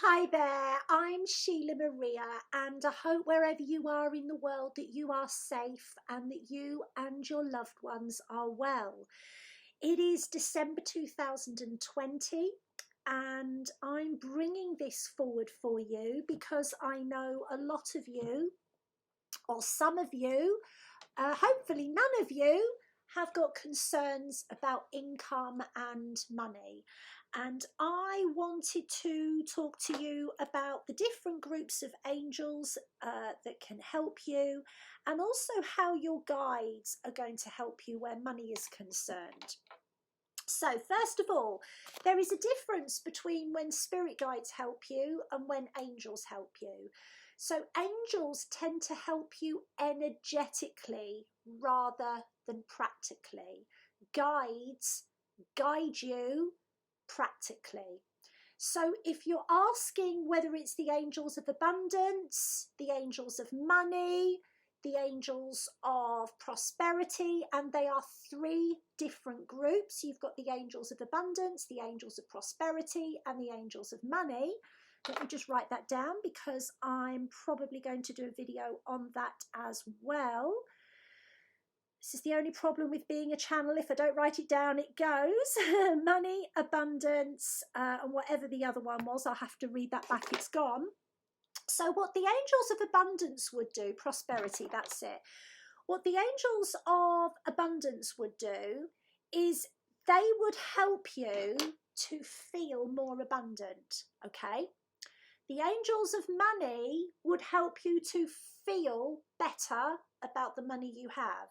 Hi there, I'm Sheila Maria, and I hope wherever you are in the world that you are safe and that you and your loved ones are well. It is December 2020, and I'm bringing this forward for you because I know a lot of you, or some of you, hopefully none of you, have got concerns about income and money. And I wanted to talk to you about the different groups of angels that can help you, and also how your guides are going to help you where money is concerned. So, first of all, there is a difference between when spirit guides help you and when angels help you. So, angels tend to help you energetically rather than practically. Guides guide you practically. So, if you're asking whether it's the angels of abundance, the angels of money, the angels of prosperity, and they are three different groups. You've got the angels of abundance, the angels of prosperity, and the angels of money. Let me just write that down because I'm probably going to do a video on that as well. This is the only problem with being a channel. If I don't write it down, it goes. Money, abundance, and whatever the other one was, I'll have to read that back. It's gone. So what the angels of abundance would do, prosperity, that's it. What the angels of abundance would do is they would help you to feel more abundant, okay? The angels of money would help you to feel better about the money you have.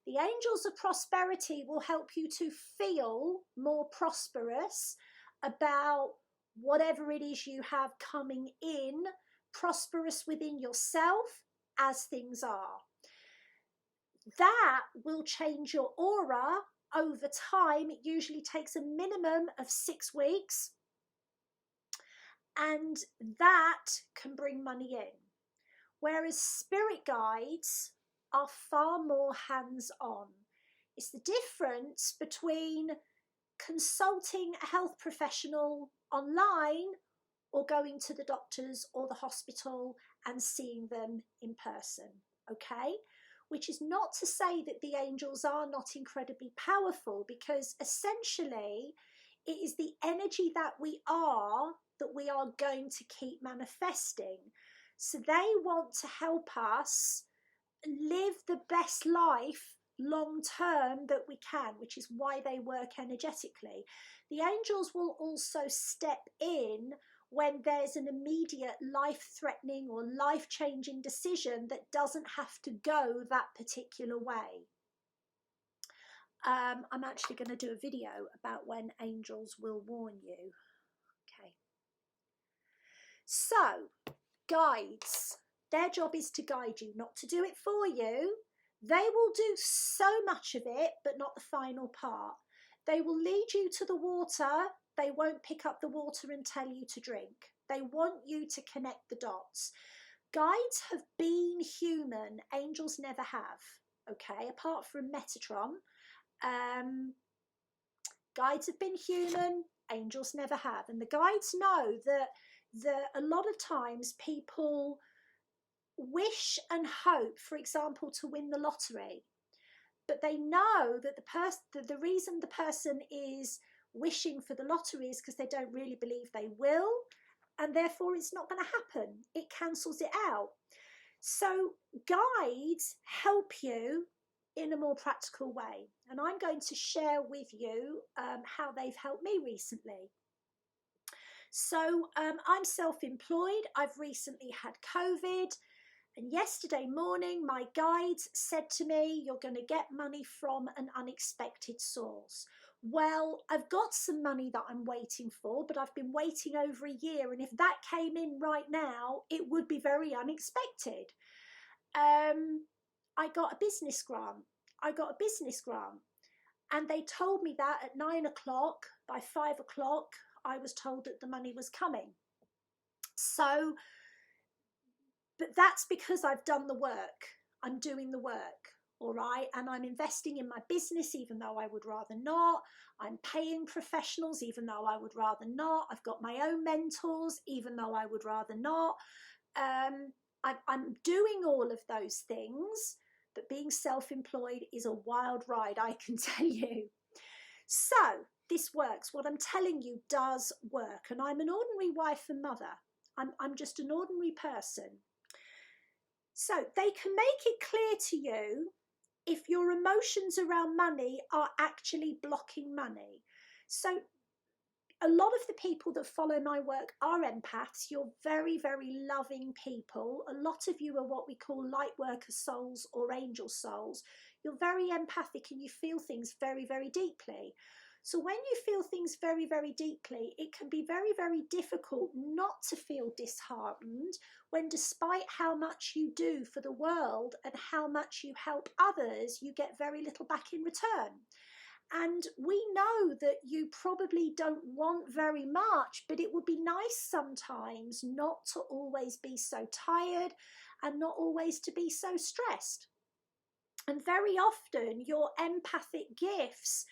The angels of prosperity will help you to feel more prosperous about whatever it is you have coming in, prosperous within yourself as things are. That will change your aura over time. It usually takes a minimum of 6 weeks, and that can bring money in. Whereas spirit guides are far more hands-on. It's the difference between consulting a health professional online or going to the doctors or the hospital and seeing them in person, okay? Which is not to say that the angels are not incredibly powerful, because essentially it is the energy that we are going to keep manifesting. So they want to help us live the best life long term that we can, which is why they work energetically. The angels will also step in when there's an immediate life-threatening or life-changing decision that doesn't have to go that particular way. I'm actually going to do a video about when angels will warn you. Okay. So, guides. Their job is to guide you, not to do it for you. They will do so much of it, but not the final part. They will lead you to the water. They won't pick up the water and tell you to drink. They want you to connect the dots. Guides have been human. Angels never have, okay? Apart from Metatron. Guides have been human. Angels never have. And the guides know that a lot of times people wish and hope, for example, to win the lottery, but they know that the reason the person is wishing for the lottery is because they don't really believe they will, and therefore it's not going to happen. It cancels it out. So guides help you in a more practical way, and I'm going to share with you how they've helped me recently. So I'm self-employed. I've recently had COVID. And yesterday morning, my guides said to me, you're going to get money from an unexpected source. Well, I've got some money that I'm waiting for, but I've been waiting over a year. And if that came in right now, it would be very unexpected. I got a business grant. And they told me that at 9 o'clock. By 5 o'clock, I was told that the money was coming. So, but that's because I've done the work. I'm doing the work. all right? And I'm investing in my business even though I would rather not. I'm paying professionals even though I would rather not. I've got my own mentors even though I would rather not. I'm doing all of those things, but being self-employed is a wild ride, I can tell you. So this works. What I'm telling you does work. And I'm an ordinary wife and mother. I'm just an ordinary person. So they can make it clear to you if your emotions around money are actually blocking money. So a lot of the people that follow my work are empaths. You're very, very loving people. A lot of you are what we call light worker souls or angel souls. You're very empathic and you feel things very, very deeply. So when you feel things very, very deeply, it can be very, very difficult not to feel disheartened when, despite how much you do for the world and how much you help others, you get very little back in return. And we know that you probably don't want very much, but it would be nice sometimes not to always be so tired and not always to be so stressed. And very often your empathic gifts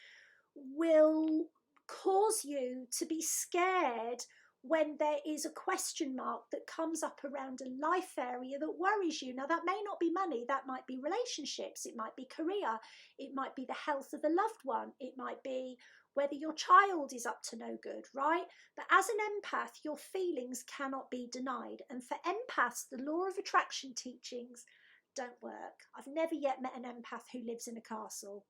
will cause you to be scared when there is a question mark that comes up around a life area that worries you. Now, that may not be money, that might be relationships, it might be career, it might be the health of a loved one, it might be whether your child is up to no good, right? But as an empath, your feelings cannot be denied. And for empaths, the law of attraction teachings don't work. I've never yet met an empath who lives in a castle.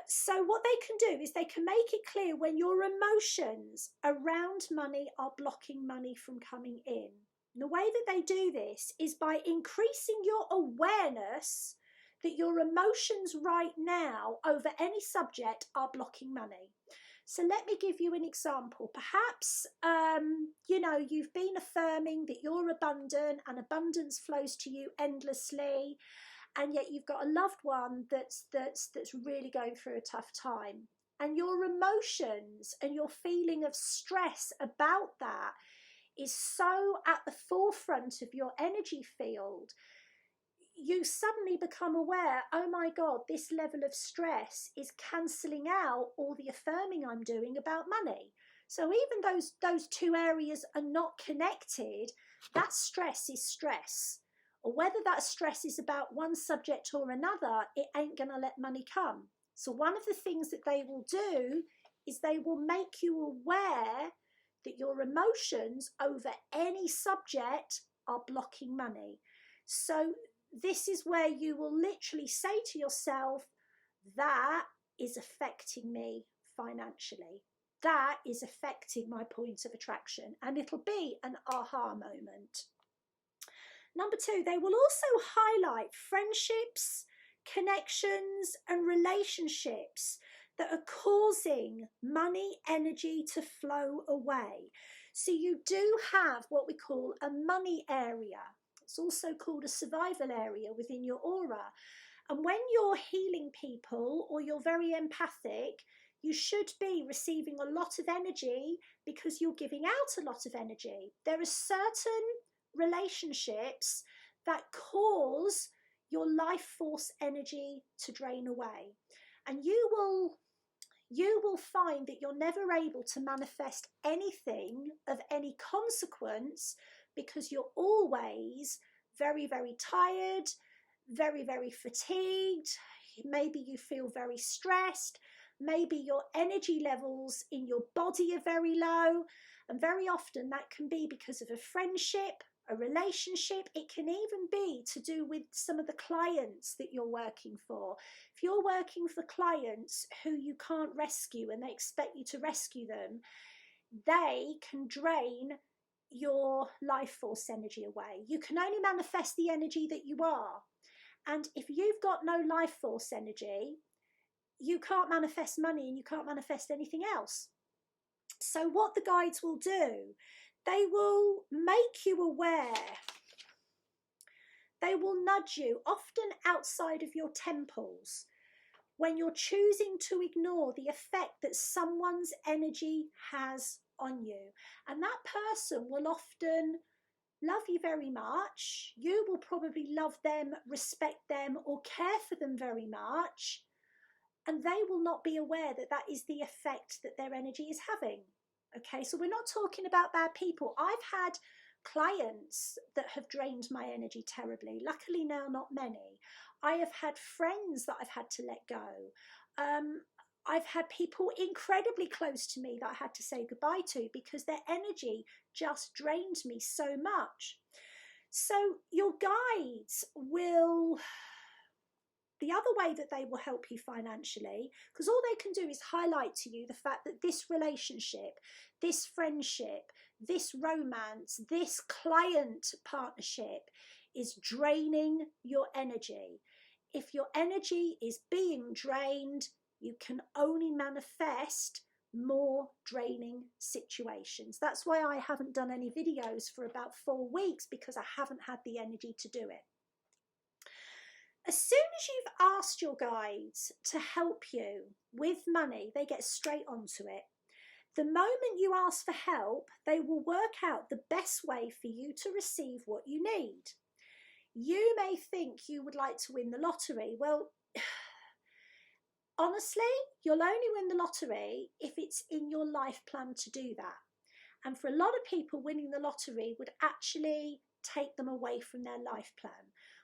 So what they can do is they can make it clear when your emotions around money are blocking money from coming in. And the way that they do this is by increasing your awareness that your emotions right now over any subject are blocking money. So let me give you an example. Perhaps, you've been affirming that you're abundant and abundance flows to you endlessly, and yet you've got a loved one that's really going through a tough time. And your emotions and your feeling of stress about that is so at the forefront of your energy field, you suddenly become aware, oh my God, this level of stress is cancelling out all the affirming I'm doing about money. So even those two areas are not connected, that stress is stress. Or whether that stress is about one subject or another, it ain't going to let money come. So one of the things that they will do is they will make you aware that your emotions over any subject are blocking money. So this is where you will literally say to yourself, that is affecting me financially. That is affecting my point of attraction. And it'll be an aha moment. Number two, they will also highlight friendships, connections, and relationships that are causing money energy to flow away. So you do have what we call a money area. It's also called a survival area within your aura. And when you're healing people or you're very empathic, you should be receiving a lot of energy because you're giving out a lot of energy. There are certain relationships that cause your life force energy to drain away, and you will find that you're never able to manifest anything of any consequence because you're always very, very tired, very, very fatigued. Maybe you feel very stressed. Maybe your energy levels in your body are very low, and very often that can be because of a friendship, a relationship. It can even be to do with some of the clients that you're working for. If you're working for clients who you can't rescue and they expect you to rescue them, they can drain your life force energy away. You can only manifest the energy that you are. And if you've got no life force energy, you can't manifest money and you can't manifest anything else. So what the guides will do, they will make you aware. They will nudge you, often outside of your temples, when you're choosing to ignore the effect that someone's energy has on you. And that person will often love you very much. You will probably love them, respect them, or care for them very much. And they will not be aware that that is the effect that their energy is having. Okay, so we're not talking about bad people. I've had clients that have drained my energy terribly. Luckily now, not many. I have had friends that I've had to let go. I've had people incredibly close to me that I had to say goodbye to because their energy just drained me so much. So your guides will, the other way that they will help you financially, because all they can do is highlight to you the fact that this relationship, this friendship, this romance, this client partnership is draining your energy. If your energy is being drained, you can only manifest more draining situations. That's why I haven't done any videos for about 4 weeks, because I haven't had the energy to do it. As soon as you've asked your guides to help you with money, they get straight onto it. The moment you ask for help, they will work out the best way for you to receive what you need. You may think you would like to win the lottery. Well, honestly, you'll only win the lottery if it's in your life plan to do that. And for a lot of people, winning the lottery would actually take them away from their life plan,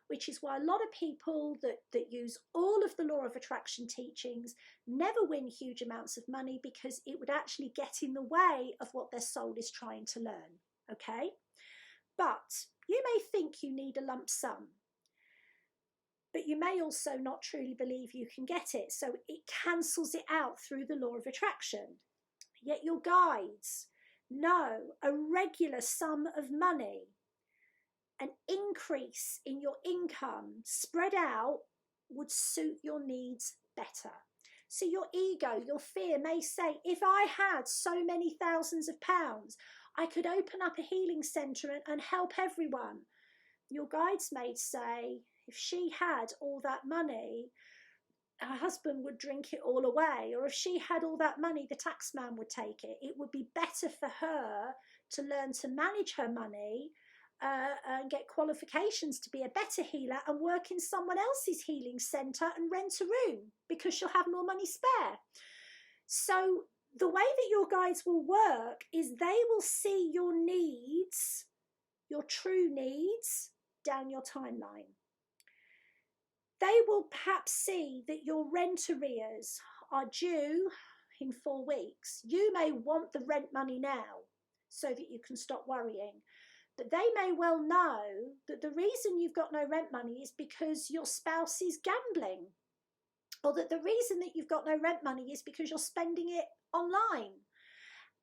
which is why a lot of people that use all of the law of attraction teachings never win huge amounts of money, because it would actually get in the way of what their soul is trying to learn, okay? But you may think you need a lump sum, but you may also not truly believe you can get it, so it cancels it out through the law of attraction. Yet your guides know a regular sum of money, an increase in your income spread out, would suit your needs better. So your ego, your fear may say, if I had so many thousands of pounds, I could open up a healing centre and help everyone. Your guides may say, if she had all that money, her husband would drink it all away. Or if she had all that money, the tax man would take it. It would be better for her to learn to manage her money and get qualifications to be a better healer and work in someone else's healing centre and rent a room, because she'll have more money spare. So the way that your guides will work is they will see your needs, your true needs, down your timeline. They will perhaps see that your rent arrears are due in 4 weeks. You may want the rent money now so that you can stop worrying. But they may well know that the reason you've got no rent money is because your spouse is gambling, or that the reason that you've got no rent money is because you're spending it online.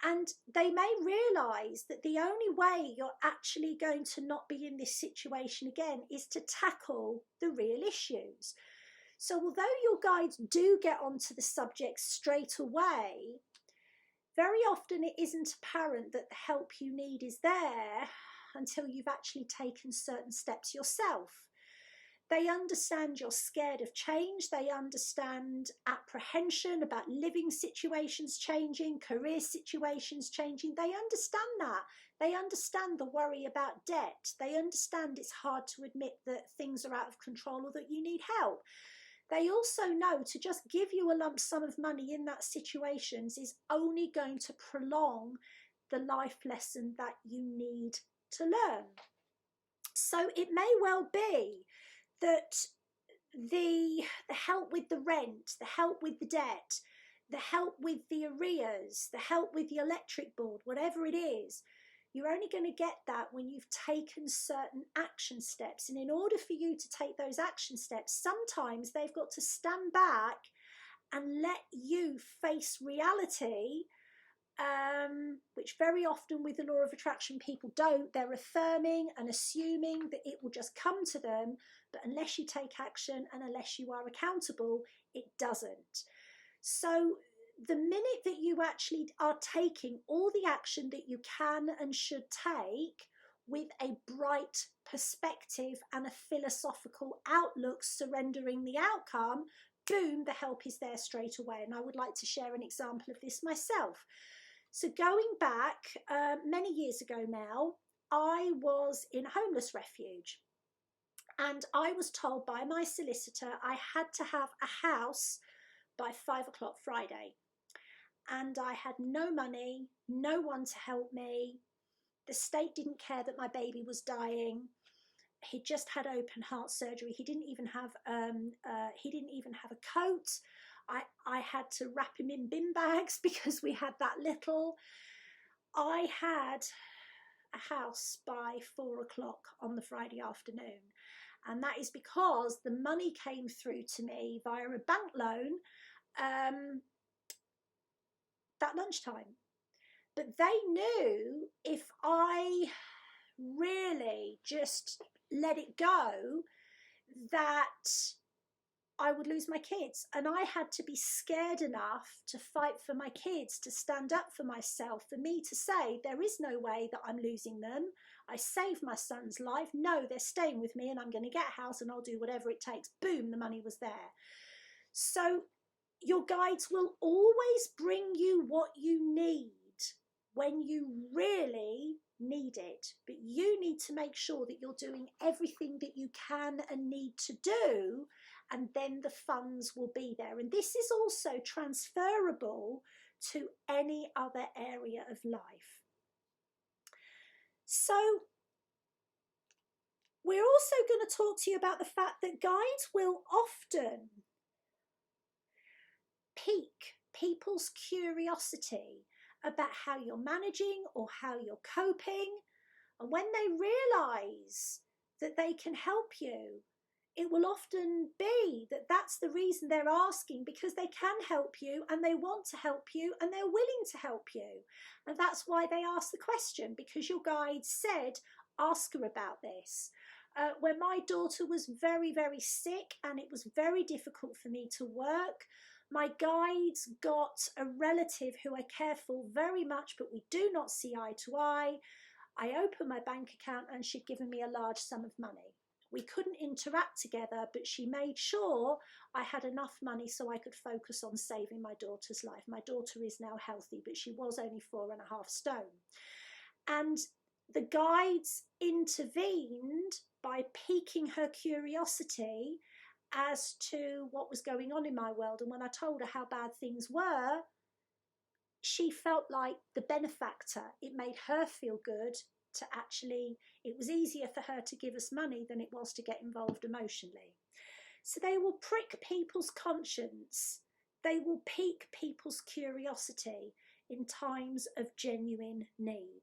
And they may realise that the only way you're actually going to not be in this situation again is to tackle the real issues. So although your guides do get onto the subject straight away, very often it isn't apparent that the help you need is there until you've actually taken certain steps yourself. They understand you're scared of change. They understand apprehension about living situations changing, career situations changing. They understand that. They understand the worry about debt. They understand it's hard to admit that things are out of control or that you need help. They also know to just give you a lump sum of money in that situation is only going to prolong the life lesson that you need to learn. So it may well be that the help with the rent, the help with the debt, the help with the arrears, the help with the electric board, whatever it is, you're only going to get that when you've taken certain action steps. And in order for you to take those action steps, sometimes they've got to stand back and let you face reality, which very often with the law of attraction people don't. They're affirming and assuming that it will just come to them, but unless you take action and unless you are accountable, it doesn't. So the minute that you actually are taking all the action that you can and should take with a bright perspective and a philosophical outlook, surrendering the outcome, boom, the help is there straight away. And I would like to share an example of this myself. So going back many years ago now, I was in a homeless refuge, and I was told by my solicitor I had to have a house by 5 o'clock Friday. And I had no money, no one to help me. The state didn't care that my baby was dying. He just had open heart surgery. He didn't even have a coat. I had to wrap him in bin bags because we had that little. I had a house by 4 o'clock on the Friday afternoon. And that is because the money came through to me via a bank loan that lunchtime. But they knew if I really just let it go, that I would lose my kids. And I had to be scared enough to fight for my kids, to stand up for myself, for me to say, there is no way that I'm losing them. I saved my son's life. No, they're staying with me, and I'm going to get a house and I'll do whatever it takes. Boom, the money was there. So your guides will always bring you what you need when you really need it, but you need to make sure that you're doing everything that you can and need to do, and then the funds will be there. And this is also transferable to any other area of life. So we're also going to talk to you about the fact that guides will often pique people's curiosity about how you're managing or how you're coping. And when they realise that they can help you, it will often be that that's the reason they're asking, because they can help you and they want to help you and they're willing to help you. And that's why they ask the question, because your guide said, ask her about this. When my daughter was very, very sick and it was very difficult for me to work, my guides got a relative who I care for very much, but we do not see eye to eye. I opened my bank account and she'd given me a large sum of money. We couldn't interact together, but she made sure I had enough money so I could focus on saving my daughter's life. My daughter is now healthy, but she was only 4.5 stone. And the guides intervened by piquing her curiosity as to what was going on in my world. And when I told her how bad things were, she felt like the benefactor. It made her feel good to actually, it was easier for her to give us money than it was to get involved emotionally. So they will prick people's conscience. They will pique people's curiosity in times of genuine need.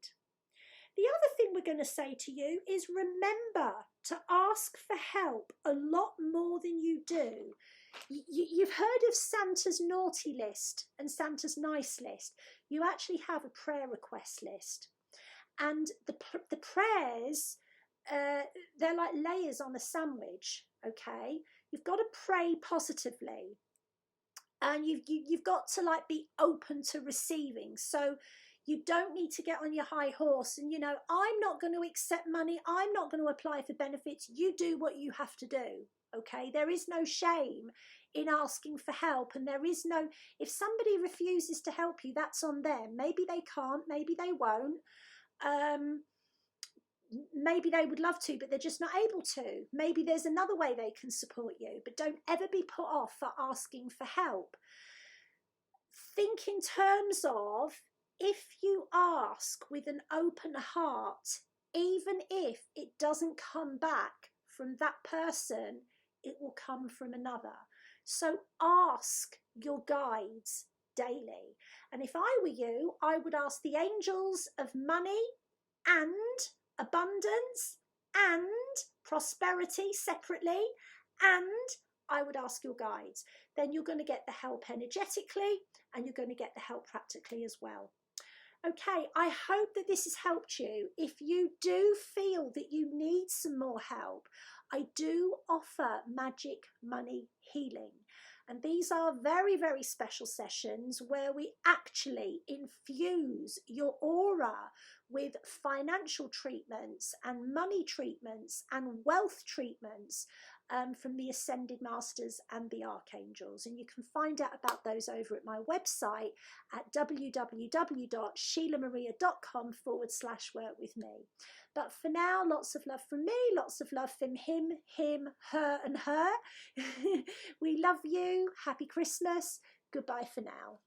The other thing we're going to say to you is remember to ask for help a lot more than you do. You've heard of Santa's naughty list and Santa's nice list. You actually have a prayer request list. And the prayers, they're like layers on a sandwich, okay? You've got to pray positively. And you've got to like be open to receiving. So you don't need to get on your high horse and, you know, I'm not going to accept money. I'm not going to apply for benefits. You do what you have to do, okay? There is no shame in asking for help. And there is no, if somebody refuses to help you, that's on them. Maybe they can't, maybe they won't. Maybe they would love to, but they're just not able to. Maybe there's another way they can support you, but don't ever be put off for asking for help. Think in terms of, if you ask with an open heart, even if it doesn't come back from that person, it will come from another. So ask your guides daily. And if I were you, I would ask the angels of money and abundance and prosperity separately, and I would ask your guides. Then you're going to get the help energetically and you're going to get the help practically as well. Okay, I hope that this has helped you. If you do feel that you need some more help, I do offer magic money healing. And these are very, very special sessions where we actually infuse your aura with financial treatments and money treatments and wealth treatments. from the Ascended Masters and the Archangels. And you can find out about those over at my website at www.sheilamaria.com/work-with-me. But for now, lots of love from me, lots of love from him, her, and her. We love you. Happy Christmas. Goodbye for now.